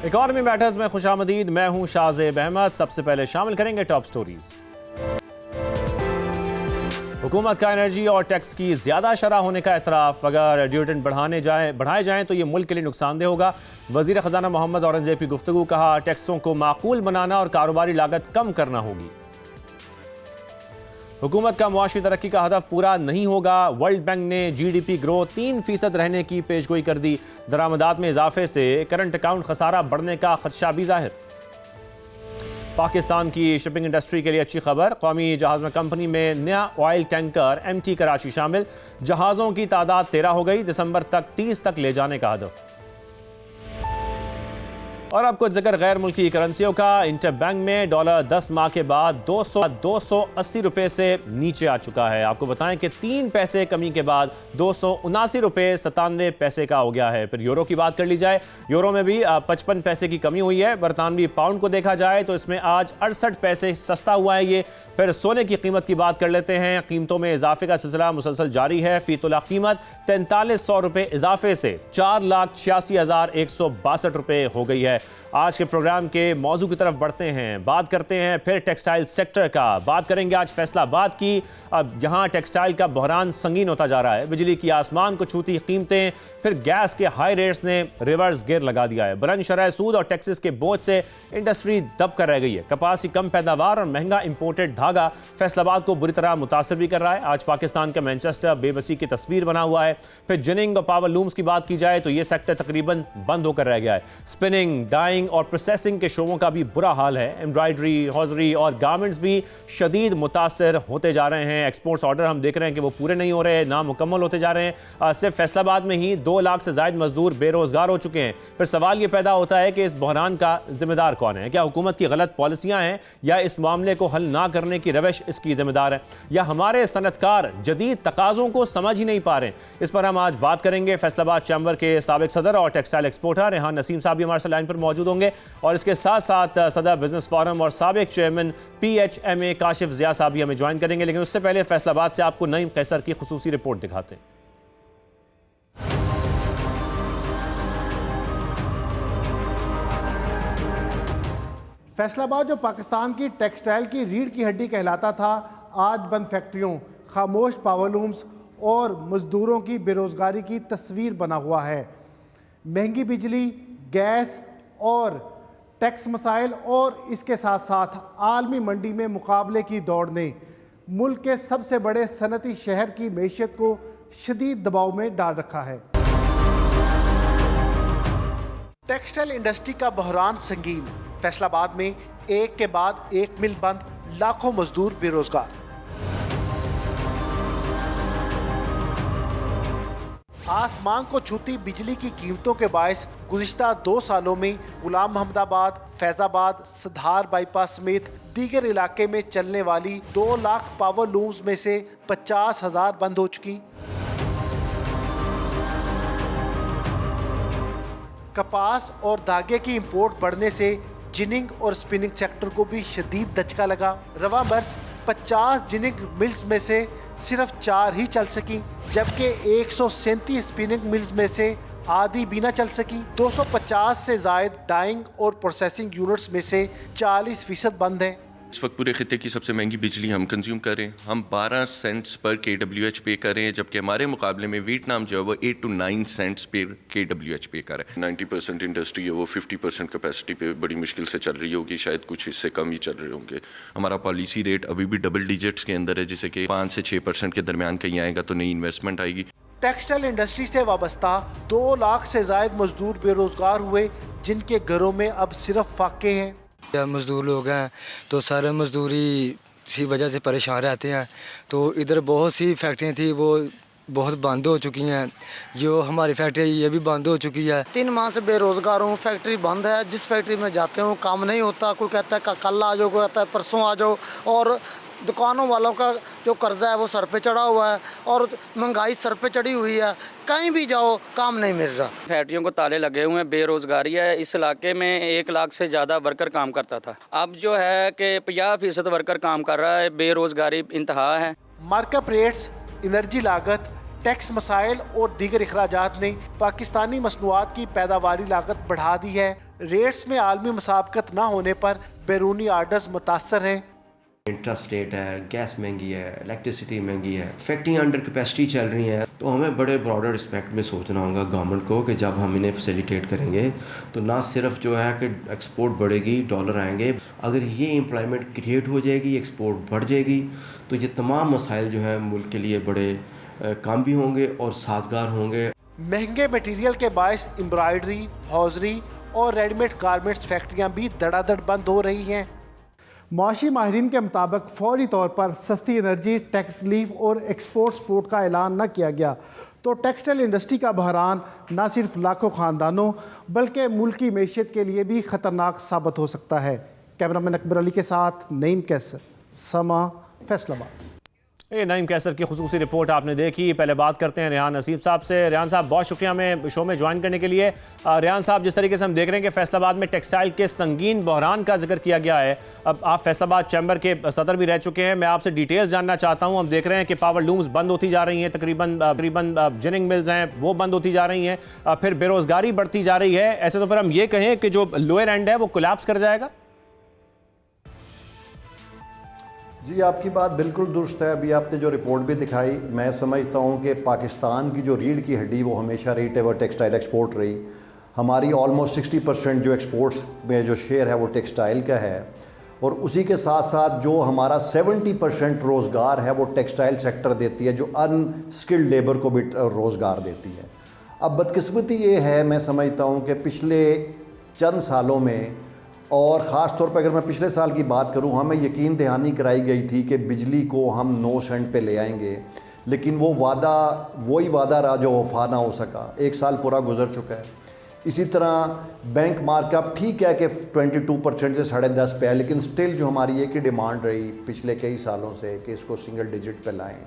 Economy matters में खुशामदीद। मैं हूं शाहजेब अहमद। सबसे पहले शामिल करेंगे टॉप स्टोरीज। हुकूमत का एनर्जी और टैक्स की ज्यादा शरह होने का एतराफ़। अगर ड्यूटी बढ़ाए जाएं तो ये मुल्क के लिए नुकसानदेह होगा। वजीर खजाना मोहम्मद औरंगजेब की गुफ्तगू। कहा, टैक्सों को माकूल बनाना और कारोबारी लागत कम करना होगी। हुकूमत का मुआशी तरक्की का हदफ पूरा नहीं होगा। वर्ल्ड बैंक ने GDP ग्रोथ 3% रहने की पेशगोई कर दी। दरामदात में इजाफे से करंट अकाउंट खसारा बढ़ने का खदशा भी जाहिर। पाकिस्तान की शिपिंग इंडस्ट्री के लिए अच्छी खबर। कौमी जहाज़ कंपनी में नया ऑयल टैंकर MT कराची शामिल। जहाज़ों की तादाद 13 हो गई। दिसंबर तक 30 तक ले जाने का हदफ। और अब कुछ जिक्र गैर मुल्की करेंसियों का। इंटर बैंक में डॉलर 10 माह के बाद 280 रुपए से नीचे आ चुका है। आपको बताएं कि 3 पैसे कमी के बाद 279 रुपए 97 पैसे का हो गया है। फिर यूरो की बात कर ली जाए, यूरो में भी 55 पैसे की कमी हुई है। बरतानवी पाउंड को देखा जाए तो इसमें आज 68 पैसे सस्ता हुआ है ये। फिर सोने की कीमत की बात कर लेते हैं। कीमतों में इजाफे का सिलसिला मुसलसल जारी है। फी तोला कीमत 4300 रुपए इजाफे से 4,86,162 रुपए हो गई है। आज के प्रोग्राम के मौजू की तरफ बढ़ते हैं। बात करते हैं फिर टेक्सटाइल सेक्टर का। बात करेंगे आज फैसलाबाद की। अब यहां टेक्सटाइल का बहरान संगीन होता जा रहा है। बिजली की आसमान को छूती कीमतें, फिर गैस के हाई रेट्स ने रिवर्स गियर लगा दिया है। बुलंद शरह सूद और टैक्सेस के बोझ से इंडस्ट्री दब कर रह गई है। कपास की कम पैदावार और महंगा इंपोर्टेड धागा फैसलाबाद को बुरी तरह मुतासर भी कर रहा है। आज पाकिस्तान का मैनचेस्टर बेबसी की तस्वीर बना हुआ है। फिर जिनिंग और पावर लूम्स की बात की जाए तो यह सेक्टर तकरीबन बंद होकर रह गया है। स्पिनिंग, डाइंग और प्रोसेसिंग के शोबों का भी बुरा हाल है। एम्ब्रॉयडरी, हॉजरी और गारमेंट्स भी शदीद मुतासर होते जा रहे हैं। एक्सपोर्ट्स ऑर्डर हम देख रहे हैं कि वो पूरे नहीं हो रहे, नामुकम्मल होते जा रहे हैं। सिर्फ फैसलाबाद में ही 2 लाख से ज्यादा मजदूर बेरोजगार हो चुके हैं। फिर सवाल ये पैदा होता है कि इस बहरान का जिम्मेदार कौन है? क्या हुकूमत की गलत पॉलिसियां हैं या इस मामले को हल ना करने की रविश इसकी जिम्मेदार है, या हमारे सनतकार जदीद तकाजों को समझ ही नहीं पा रहे? इस पर हम आज बात करेंगे। फैसलाबाद चैम्बर के साबिक सदर और टेक्सटाइल एक्सपोर्टर रेहान नसीम साहब भी हमारे साथ लाइन पर मौजूद होंगे, और इसके साथ साथ सदर बिजनेस फोरम और साबिक चेयरमैन PHMA काशिफ जिया साहब भी हमें ज्वाइन करेंगे। लेकिन उससे पहले फैसलाबाद से आपको नईम कैसर की खुसूसी रिपोर्ट दिखाते हैं। फैसलाबाद जो पाकिस्तान की टेक्सटाइल की रीढ़ की हड्डी कहलाता था, आज बंद फैक्ट्रियों, खामोश पावरलूम्स और मजदूरों की बेरोजगारी की तस्वीर बना हुआ है। महंगी बिजली, गैस और टैक्स मसाइल और इसके साथ साथ आलमी मंडी में मुकाबले की दौड़ ने मुल्क के सबसे बड़े सनती शहर की मैशियत को शदीद दबाव में डाल रखा है। टेक्सटाइल इंडस्ट्री का बहरान संगीन। फैसलाबाद में एक के बाद एक मिल बंद, लाखों मजदूर बेरोजगार। आसमान को छूती बिजली की कीमतों के बायस गुज़िश्ता 2 सालों में गुलाम मोहम्मदाबाद, फैजाबाद, सधार बाईपास समेत दीगर इलाके में चलने वाली 2 लाख पावर लूम्स में से 50,000 बंद हो चुकी। कपास और धागे की इंपोर्ट बढ़ने से जिनिंग और स्पिनिंग सेक्टर को भी शदीद दचका लगा। रवा बरस 50 जिनिंग मिल्स में से सिर्फ 4 ही चल सकी, जबकि 137 स्पिनिंग मिल्स में से आधी भी ना चल सकी। 250 से जायद डाइंग और प्रोसेसिंग यूनिट्स में से 40% बंद हैं। इस वक्त पूरे खिते की सबसे महंगी बिजली हम कंज्यूम कर रहे हैं। हम 12 सेंट्स पर kWh पे कर रहे हैं, जबकि हमारे मुकाबले में वियतनाम जो है वो 8 to 9 सेंट्स पर kWh पे कर रहा है। 90% इंडस्ट्री है वो 50% कैपेसिटी पे बड़ी मुश्किल से चल रही होगी, शायद कुछ इससे कम ही चल रहे होंगे। हमारा पॉलिसी रेट अभी भी डबल डिजिट्स के अंदर है, जिसे कि 5 से 6% के दरमियान कहीं आएगा तो नई इन्वेस्टमेंट आएगी। टेक्सटाइल इंडस्ट्री से वाबस्ता 2 लाख से जायद मजदूर बेरोजगार हुए, जिनके घरों में अब सिर्फ फाके हैं। मजदूर लोग हैं तो सारे मजदूरी इसी वजह से परेशान रहते हैं। तो इधर बहुत सी फैक्ट्रियाँ थी वो बहुत बंद हो चुकी हैं। जो हमारी फैक्ट्री ये भी बंद हो चुकी है। 3 माह से बेरोजगार हूँ, फैक्ट्री बंद है। जिस फैक्ट्री में जाते हो काम नहीं होता। कोई कहता है कल आ जाओ, कोई कहता है परसों आ जाओ, और दुकानों वालों का जो कर्जा है वो सर पे चढ़ा हुआ है और महंगाई सर पे चढ़ी हुई है। कहीं भी जाओ काम नहीं मिल रहा। फैक्ट्रियों को ताले लगे हुए हैं, बेरोजगारी है। इस इलाके में 1 लाख से ज़्यादा वर्कर काम करता था, अब जो है कि 50% वर्कर काम कर रहा है। बेरोजगारी इंतहा है। मार्कअप रेट्स, एनर्जी लागत, टैक्स मसाइल और दीगर अखराजात ने पाकिस्तानी मसनूआत की पैदावारी लागत बढ़ा दी है। रेट्स में आलमी मुसाबकत न होने पर बैरूनी आर्डर्स मुतासर हैं। इंटरेस्ट रेट है, गैस महंगी है, इलेक्ट्रिसिटी महंगी है, फैक्ट्रियाँ अंडर कैपेसिटी चल रही हैं, तो हमें बड़े ब्रॉडर रिस्पेक्ट में सोचना होगा गवर्नमेंट को कि जब हम इन्हें फैसिलिटेट करेंगे तो ना सिर्फ जो है कि एक्सपोर्ट बढ़ेगी, डॉलर आएंगे, अगर ये एम्प्लॉयमेंट क्रिएट हो जाएगी, एक्सपोर्ट बढ़ जाएगी, तो ये तमाम मसाइल जो हैं मुल्क के लिए बड़े काम भी होंगे और साजगार होंगे। महंगे मटीरियल के बायस एम्ब्रॉयडरी, हौजरी और रेडीमेड गारमेंट्स फैक्ट्रियाँ भी धड़ाधड़ बंद हो रही हैं। माशी माहिरीन के मुताबिक फौरी तौर पर सस्ती एनर्जी, टैक्स रिलीफ और एक्सपोर्ट सपोर्ट का ऐलान न किया गया तो टेक्सटाइल इंडस्ट्री का बहरान न सिर्फ लाखों ख़ानदानों बल्कि मुल्क की मैशियत के लिए भी ख़तरनाक साबित हो सकता है। कैमरामैन अकबर अली के साथ नईम कैसर, समा, फैसलाबाद। नईम कैसर की खुसूसी रिपोर्ट आपने देखी। पहले बात करते हैं रेहान नसीब साहब से। रेहान साहब, बहुत शुक्रिया हमें शो में ज्वाइन करने के लिए। रेहान साहब, जिस तरीके से हम देख रहे हैं कि फैसलाबाद में टेक्सटाइल के संगीन बहरान का जिक्र किया गया है, अब आप फैसलाबाद चैम्बर के सदर भी रह चुके हैं, मैं आपसे डिटेल्स जानना चाहता हूँ। हम देख रहे हैं कि पावर लूम्स बंद होती जा रही हैं, तकरीबन जिनिंग मिल्स हैं वो बंद होती जा रही हैं, फिर बेरोज़गारी बढ़ती जा रही है। ऐसे तो फिर हम ये कहें कि जो लोअर एंड है वो कोलैप्स कर जाएगा? जी, आपकी बात बिल्कुल दुरुस्त है। अभी आपने जो रिपोर्ट भी दिखाई, मैं समझता हूँ कि पाकिस्तान की जो रीढ़ की हड्डी वो हमेशा रही टेवर टेक्सटाइल एक्सपोर्ट रही। हमारी ऑलमोस्ट 60% जो एक्सपोर्ट्स में जो शेयर है वो टेक्सटाइल का है, और उसी के साथ साथ जो हमारा 70% रोज़गार है वो टेक्सटाइल सेक्टर देती है, जो अनस्किल्ड लेबर को भी रोज़गार देती है। अब बदकिस्मती ये है, मैं समझता हूँ कि पिछले चंद सालों में, और ख़ास तौर पर अगर मैं पिछले साल की बात करूं, हमें यकीन दहानी कराई गई थी कि बिजली को हम 9 सेंट पे ले आएंगे, लेकिन वो वादा वही वादा रहा जो वफा ना हो सका। 1 साल पूरा गुजर चुका है। इसी तरह बैंक मार्कअप ठीक है कि 22% से 10.5 पे है, लेकिन स्टिल जो हमारी एक ही डिमांड रही पिछले कई सालों से कि इसको सिंगल डिजिट पे लाएँ।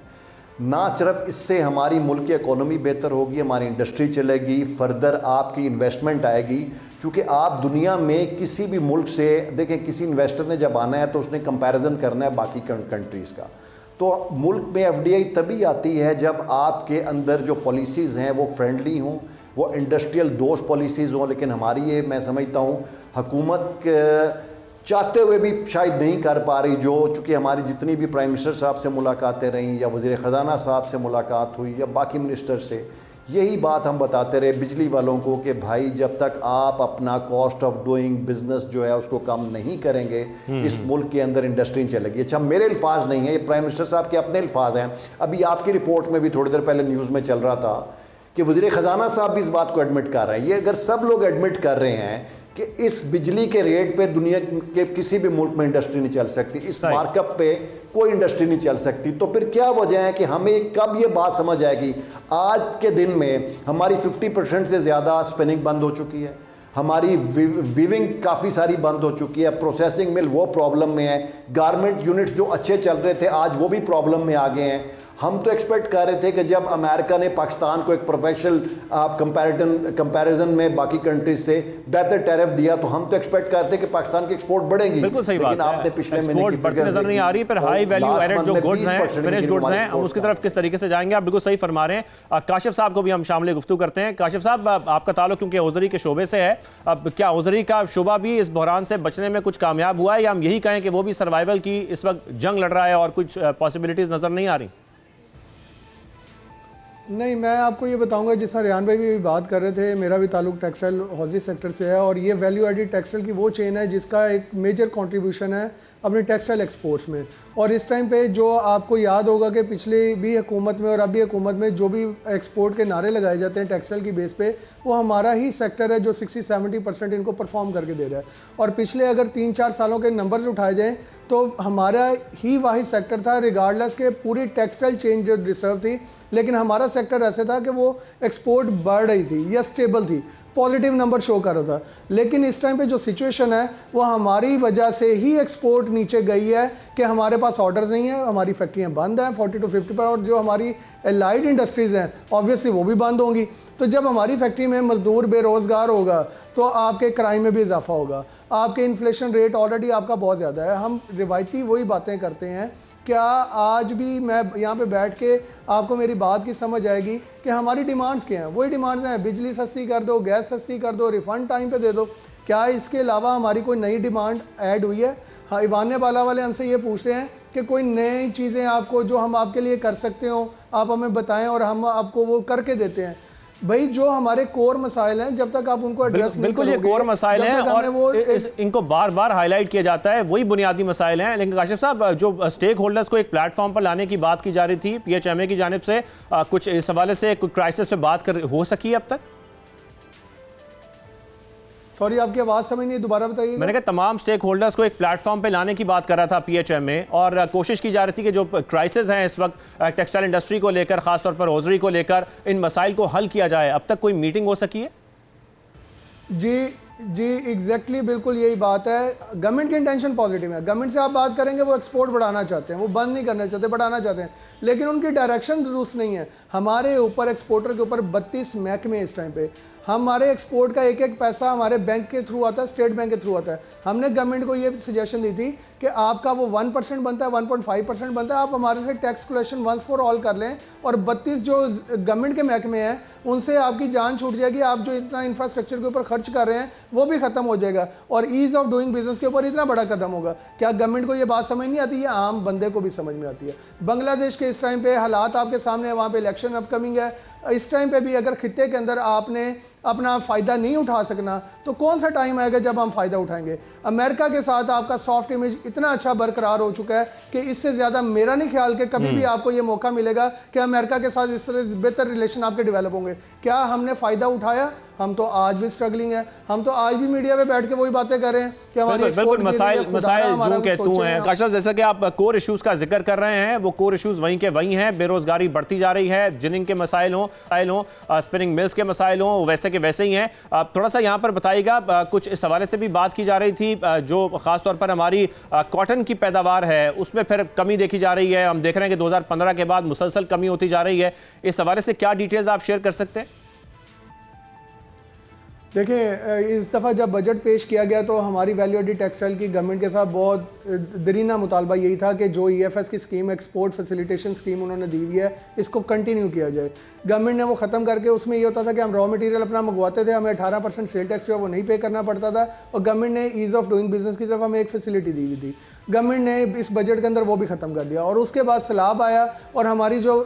ना सिर्फ इससे हमारी मुल्क की इकोनॉमी बेहतर होगी, हमारी इंडस्ट्री चलेगी, फर्दर आपकी इन्वेस्टमेंट आएगी, क्योंकि आप दुनिया में किसी भी मुल्क से देखें, किसी इन्वेस्टर ने जब आना है तो उसने कंपैरिजन करना है बाकी कंट्रीज़ का। तो मुल्क में FDI तभी आती है जब आपके अंदर जो पॉलिसीज़ हैं वो फ्रेंडली हों, वो इंडस्ट्रियल दोस्त पॉलिसीज़ हों। लेकिन हमारी ये, मैं समझता हूँ, हुकूमत चाहते हुए भी शायद नहीं कर पा रही। जो चूँकि हमारी जितनी भी प्राइम मिनिस्टर साहब से मुलाकातें रहीं, या वज़ीर ख़जाना साहब से मुलाकात हुई, या बाकी मिनिस्टर से, यही बात हम बताते रहे बिजली वालों को कि भाई जब तक आप अपना कॉस्ट ऑफ डूइंग बिजनेस जो है उसको कम नहीं करेंगे, इस मुल्क के अंदर इंडस्ट्री चलेगी। अच्छा, मेरे अल्फाज नहीं है, ये प्राइम मिनिस्टर साहब के अपने अल्फाज हैं। अभी आपकी रिपोर्ट में भी थोड़ी देर पहले न्यूज़ में चल रहा था कि वज़ीर ख़जाना साहब भी इस बात को एडमिट कर रहे हैं। ये अगर सब लोग एडमिट कर रहे हैं कि इस बिजली के रेट पे दुनिया के किसी भी मुल्क में इंडस्ट्री नहीं चल सकती, इस मार्कअप पे कोई इंडस्ट्री नहीं चल सकती, तो फिर क्या वजह है कि हमें कब ये बात समझ आएगी? आज के दिन में हमारी 50% से ज़्यादा स्पिनिंग बंद हो चुकी है, हमारी वीविंग काफ़ी सारी बंद हो चुकी है, प्रोसेसिंग मिल वो प्रॉब्लम में है, गारमेंट यूनिट्स जो अच्छे चल रहे थे आज वो भी प्रॉब्लम में आ गए हैं। हम तो एक्सपेक्ट कर रहे थे कि जब अमेरिका ने पाकिस्तान को एक प्रोफेशनल कंपैरिजन में बाकी कंट्रीज से बेहतर टैरिफ दिया, तो हम तो एक्सपेक्ट करते कि पाकिस्तान की एक्सपोर्ट बढ़ेगी। बिल्कुल सही बात है। आपने पिछले महीने की बढ़ती नजर नहीं आ रही, पर हाई वैल्यू एडेड जो गुड्स हैं, फिनिश गुड्स हैं, हम उसकी तरफ किस तरीके से जाएंगे? आप बिल्कुल सही फरमा रहे हैं। काशिफ साहब को भी हम शामिल गुफ्तगू करते हैं। काशिफ साहब, आपका ताल्लुक क्योंकि हौजरी के शोबे से है, अब क्या हौजरी का शोबा भी इस बहरान से बचने में कुछ कामयाब हुआ है, या हम यही कहें कि वो भी सर्वाइवल की इस वक्त जंग लड़ रहा है और कुछ पॉसिबिलिटीज नजर नहीं आ रही? नहीं, मैं आपको ये बताऊंगा, जिस तरह रेहान भाई भी बात कर रहे थे, मेरा भी ताल्लुक टेक्सटाइल हौजी सेक्टर से है, और ये वैल्यू एडिड टेक्सटाइल की वो चेन है जिसका एक मेजर कंट्रीब्यूशन है अपने टेक्सटाइल एक्सपोर्ट्स में। और इस टाइम पे जो आपको याद होगा कि पिछली भी हुकूमत में और अभी हुकूमत में जो भी एक्सपोर्ट के नारे लगाए जाते हैं टेक्सटाइल की बेस पे, वो हमारा ही सेक्टर है जो 60-70% इनको परफॉर्म करके दे रहा है। और पिछले अगर 3-4 सालों के नंबर्स उठाए जाएँ तो हमारा ही वाहिद सेक्टर था, रिगार्डलेस के पूरी टेक्सटाइल चेन जो डिस्टर्ब थी, लेकिन हमारा सेक्टर ऐसे था कि वो एक्सपोर्ट बढ़ रही थी या स्टेबल थी, पॉजिटिव नंबर शो कर रहा था। लेकिन इस टाइम पे जो सिचुएशन है वो हमारी वजह से ही एक्सपोर्ट नीचे गई है कि हमारे पास ऑर्डर्स नहीं है, हमारी फैक्ट्रियां बंद हैं 40-50%, और जो हमारी एलाइड इंडस्ट्रीज़ हैं ऑब्वियसली वो भी बंद होंगी। तो जब हमारी फैक्ट्री में मजदूर बेरोज़गार होगा तो आपके क्राइम में भी इजाफा होगा, आपके इन्फ्लेशन रेट ऑलरेडी आपका बहुत ज़्यादा है। हम रिवायती वही बातें करते हैं क्या आज भी मैं यहाँ पे बैठ के आपको मेरी बात की समझ आएगी कि हमारी डिमांड्स क्या हैं? वही डिमांड्स हैं, बिजली सस्ती कर दो, गैस सस्ती कर दो, रिफंड टाइम पे दे दो। क्या इसके अलावा हमारी कोई नई डिमांड ऐड हुई है? हाँ, ईवान बाला वाले हमसे ये पूछते हैं कि कोई नई चीज़ें आपको जो हम आपके लिए कर सकते हो आप हमें बताएं और हम आपको वो करके देते हैं। भाई जो हमारे कोर मसाइल हैं जब तक आप उनको एड्रेस नहीं बिल्कुल ये करोगे, कोर मसाइल हैं और इनको बार बार हाईलाइट किया जाता है, वही बुनियादी मसाइल हैं। लेकिन काशिफ साहब, जो स्टेक होल्डर्स को एक प्लेटफॉर्म पर लाने की बात की जा रही थी पीएचएमए की जानिब से, कुछ इस हवाले से कोई क्राइसिस पे बात हो सकी है अब तक? सॉरी, आपकी आवाज़ समझ नहीं, दोबारा बताइए। मैंने कहा तमाम स्टेक होल्डर्स को एक प्लेटफॉर्म पे लाने की बात कर रहा था पीएचएमए, और कोशिश की जा रही थी कि जो क्राइसिस हैं इस वक्त टेक्सटाइल इंडस्ट्री को लेकर, खासतौर पर हौजरी को लेकर, इन मसाइल को हल किया जाए। अब तक कोई मीटिंग हो सकी है? जी एग्जैक्टली बिल्कुल यही बात है। गवर्नमेंट की इंटेंशन पॉजिटिव है। गवर्नमेंट से आप बात करेंगे, वो एक्सपोर्ट बढ़ाना चाहते हैं, वो बंद नहीं करना चाहते, बढ़ाना चाहते हैं, लेकिन उनकी डायरेक्शन दुरुस्त नहीं है। हमारे ऊपर एक्सपोर्टर के ऊपर 32 महकमे इस टाइम पे, हमारे एक्सपोर्ट का एक एक पैसा हमारे बैंक के थ्रू आता है, स्टेट बैंक के थ्रू आता है। हमने गवर्नमेंट को ये सजेशन दी थी कि आपका वो 1% बनता है, 1.5% बनता है, आप हमारे से tax collection once for all कर लें और 32 जो गवर्नमेंट के महकमे हैं उनसे आपकी जान छूट जाएगी। आप जो इतना इंफ्रास्ट्रक्चर के ऊपर खर्च कर रहे हैं वो भी खत्म हो जाएगा और ईज ऑफ डूइंग बिजनेस के ऊपर इतना बड़ा कदम होगा। क्या गवर्नमेंट को ये बात समझ नहीं आती? है आम बंदे को भी समझ में आती है। बांग्लादेश के इस टाइम पे हालात आपके सामने है, वहाँ पे इलेक्शन अपकमिंग है। इस टाइम पे भी अगर खित्ते के अंदर आपने अपना फ़ायदा नहीं उठा सकना तो कौन सा टाइम आएगा जब हम फ़ायदा उठाएंगे? अमेरिका के साथ आपका सॉफ्ट इमेज इतना अच्छा बरकरार हो चुका है कि इससे ज़्यादा मेरा नहीं ख्याल कि कभी भी आपको ये मौका मिलेगा कि अमेरिका के साथ इस तरह बेहतर रिलेशन आपके डेवलप होंगे। क्या हमने फ़ायदा उठाया? हम तो आज भी स्ट्रगलिंग है। हम तो आज भी मीडिया पे बैठ के वही बातें कर रहे हैं कि हमारी बिल्कुल मसाइल जो के तू हैं। काशिफ, जैसा कि आप कोर इश्यूज का जिक्र कर रहे हैं, वो कोर इश्यूज वहीं के वहीं हैं। बेरोजगारी बढ़ती जा रही है, जिनिंग के मसाइल हों, स्पिनिंग मिल्स के मसाइल हों, वैसे के वैसे ही हैं। थोड़ा सा यहाँ पर बताइएगा, कुछ इस हवाले से भी बात की जा रही थी, जो खासतौर पर हमारी कॉटन की पैदावार है उसमें फिर कमी देखी जा रही है। हम देख रहे हैं कि 2015 के बाद मुसलसल कमी होती जा रही है। इस हवाले से क्या डिटेल्स आप शेयर कर सकते हैं? देखिए, इस दफ़ा जब बजट पेश किया गया तो हमारी वैल्यू एडिड टेक्सटाइल की गवर्नमेंट के साथ बहुत दरीना मुतालबा यही था कि जो EFS की स्कीम, एक्सपोर्ट फैसिलिटेशन स्कीम उन्होंने दी हुई है, इसको कंटिन्यू किया जाए। गवर्नमेंट ने वो ख़त्म करके उसमें ये होता था कि हम रॉ मटेरियल अपना मंगवाते थे, हमें 18% सेल टैक्स जो है वो नहीं पे करना पड़ता था, और गवर्नमेंट ने ईज़ ऑफ डूइंग बिजनेस की तरफ हमें एक फैसिलिटी दी हुई थी। गवर्नमेंट ने इस बजट के अंदर वो भी ख़त्म कर दिया और उसके बाद सैलाब आया और हमारी जो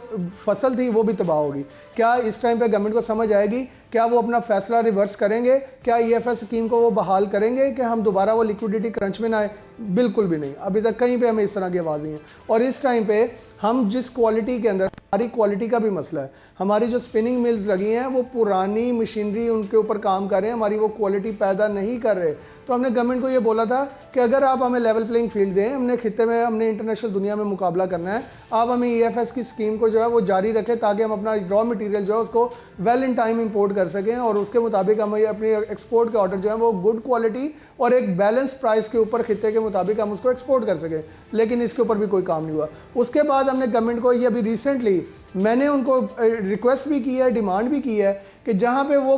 फसल थी वो भी तबाह होगी। क्या इस टाइम पे गवर्नमेंट को समझ आएगी? क्या वो अपना फैसला रिवर्स करेंगे? क्या EFS स्कीम को वो बहाल करेंगे कि हम दोबारा वो लिक्विडिटी क्रंच में ना आए? बिल्कुल भी नहीं। अभी तक कहीं पे हमें इस तरह की आवाज़ नहीं है। और इस टाइम पे हम जिस क्वालिटी के अंदर, हमारी क्वालिटी का भी मसला है। हमारी जो स्पिनिंग मिल्स लगी हैं वो पुरानी मशीनरी उनके ऊपर काम कर रहे हैं, हमारी वो क्वालिटी पैदा नहीं कर रहे। तो हमने गवर्नमेंट को ये बोला था कि अगर आप हमें लेवल प्लेइंग फील्ड दें, हमने खित्ते में, हमने इंटरनेशनल दुनिया में मुकाबला करना है, आप हमें EFS की स्कीम को जो है वो जारी रखें ताकि हम अपना रॉ मटीरियल जो है उसको वेल इन टाइम इम्पोर्ट कर सकें और उसके मुताबिक हम अपनी एक्सपोर्ट के ऑर्डर जो है वो गुड क्वालिटी और एक बैलेंस प्राइस के ऊपर खित्ते के मुताबिक हम उसको एक्सपोर्ट कर सकें। लेकिन इसके ऊपर भी कोई काम नहीं हुआ। उसके बाद हमने गवर्नमेंट को ये अभी रिसेंटली मैंने उनको रिक्वेस्ट भी की है, डिमांड भी की है कि जहाँ पे वो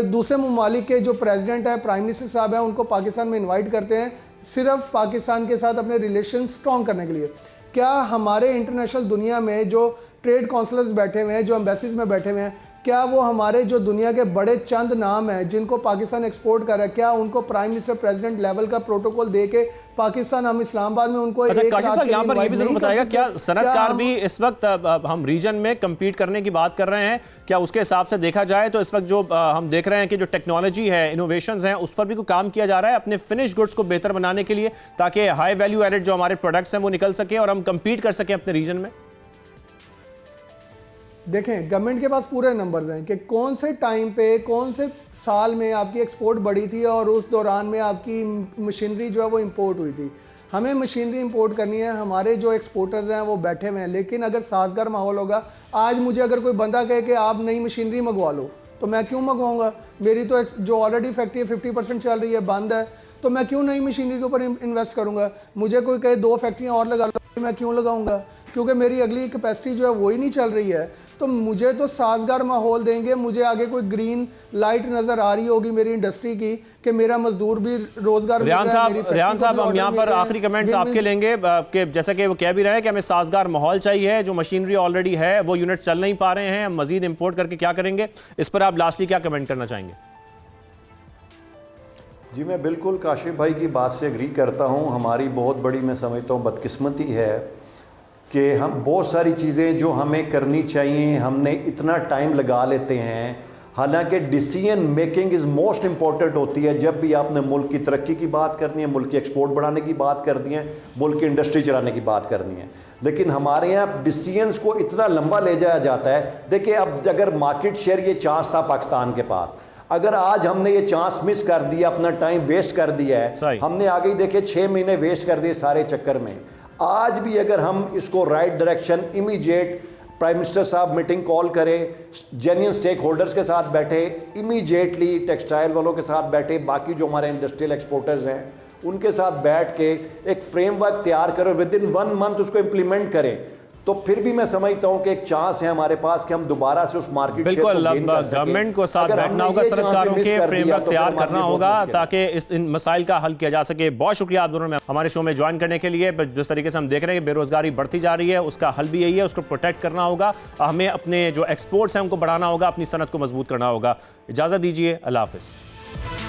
दूसरे ममालिक के जो प्रेसिडेंट है, प्राइम मिनिस्टर साहब हैं, उनको पाकिस्तान में इनवाइट करते हैं सिर्फ पाकिस्तान के साथ अपने रिलेशन स्ट्रॉन्ग करने के लिए। क्या हमारे इंटरनेशनल दुनिया में जो ट्रेड काउंसलर्स बैठे हुए हैं, जो एम्बेसीज में बैठे हुए हैं, क्या वो हमारे जो दुनिया के बड़े चंद नाम हैं जिनको पाकिस्तान एक्सपोर्ट कर रहा है, क्या उनको प्राइम मिनिस्टर प्रेसिडेंट लेवल का प्रोटोकॉल दे के पाकिस्तान, हम इस्लामाबाद में उनको अच्छा, काशिफ साहब यहाँ पर ये भी जरूर बताएगा, क्या सनतकार भी इस वक्त हम रीजन में कम्पीट करने की बात कर रहे हैं? क्या उसके हिसाब से देखा जाए तो इस वक्त जो हम देख रहे हैं कि जो टेक्नोलॉजी है, इनोवेशंस हैं, उस पर भी कोई काम किया जा रहा है अपने फिनिश गुड्स को बेहतर बनाने के लिए, ताकि हाई वैल्यू एडेड जो हमारे प्रोडक्ट्स हैं वो निकल सके और हम कम्पीट कर सकें अपने रीजन में? देखें, गवर्नमेंट के पास पूरे नंबर्स हैं कि कौन से टाइम पे, कौन से साल में आपकी एक्सपोर्ट बढ़ी थी और उस दौरान में आपकी मशीनरी जो है वो इंपोर्ट हुई थी। हमें मशीनरी इंपोर्ट करनी है, हमारे जो एक्सपोर्टर्स हैं वो बैठे हुए हैं, लेकिन अगर साजगार माहौल होगा, आज मुझे अगर कोई बंदा कहे कि आप नई मशीनरी मंगवा लो तो मैं क्यों मंगवाऊंगा? मेरी तो जो ऑलरेडी फैक्ट्री 50% चल रही है, बंद है, तो मैं क्यों नई मशीनरी के ऊपर इन्वेस्ट करूंगा? मुझे कोई कहे 2 फैक्ट्रियाँ और लगा लो, मैं क्यों लगाऊंगा, क्योंकि मेरी अगली कैपेसिटी जो है वो ही नहीं चल रही है। तो मुझे तो साजगार माहौल देंगे, मुझे आगे कोई ग्रीन लाइट नज़र आ रही होगी मेरी इंडस्ट्री की कि मेरा मजदूर भी रोजगार। रेहान साहब हम यहाँ पर आखिरी कमेंट्स आपके लेंगे कि जैसा कि वो कह भी रहे हैं कि हमें साजगार माहौल चाहिए, जो मशीनरी ऑलरेडी है वो यूनिट चल नहीं पा रहे हैं, हम मजीद इंपोर्ट करके क्या करेंगे, इस पर आप लास्टली क्या कमेंट करना चाहेंगे? जी मैं बिल्कुल काशिफ भाई की बात से एग्री करता हूँ। हमारी बहुत बड़ी मैं समझता हूँ बदकिस्मती है कि हम बहुत सारी चीज़ें जो हमें करनी चाहिए हमने इतना टाइम लगा लेते हैं। हालांकि decision making is most important होती है जब भी आपने मुल्क की तरक्की की बात करनी है, मुल्क की एक्सपोर्ट बढ़ाने की बात करनी है, मुल्क की इंडस्ट्री चलाने की बात करनी है। लेकिन हमारे यहाँ डिसीजंस को इतना लंबा ले जाया जाता है। देखिए अब अगर मार्केट शेयर ये चांस था पाकिस्तान के पास, अगर आज हमने ये चांस मिस कर दिया, अपना टाइम वेस्ट कर दिया है, हमने आगे ही देखे 6 महीने वेस्ट कर दिए सारे चक्कर में। आज भी अगर हम इसको right direction immediate prime minister साहब मीटिंग कॉल करें, जेन्युइन स्टेक होल्डर्स के साथ बैठे, इमीडिएटली टेक्सटाइल वालों के साथ बैठे, बाकी जो हमारे इंडस्ट्रियल एक्सपोर्टर्स हैं उनके साथ बैठ के एक फ्रेमवर्क तैयार करें, विद इन 1 मंथ उसको इम्प्लीमेंट करें, तो फिर भी मैं समझता हूं कि एक चांस है हमारे पास कि हम दोबारा से उस मार्केट बिल्कुल गवर्नमेंट को साथ बैठना होगा, सरकारों के फ्रेमवर्क तैयार करना होगा ताकि इन मसाइल का हल किया जा सके। बहुत शुक्रिया आप दोनों ने हमारे शो में ज्वाइन करने के लिए। जिस तरीके से हम देख रहे हैं बेरोजगारी बढ़ती जा रही है, उसका हल भी यही है, उसको प्रोटेक्ट करना होगा, हमें अपने जो एक्सपोर्ट्स हैं उनको बढ़ाना होगा, अपनी सनत को मजबूत करना होगा। इजाजत दीजिए, अल्लाह हाफिज।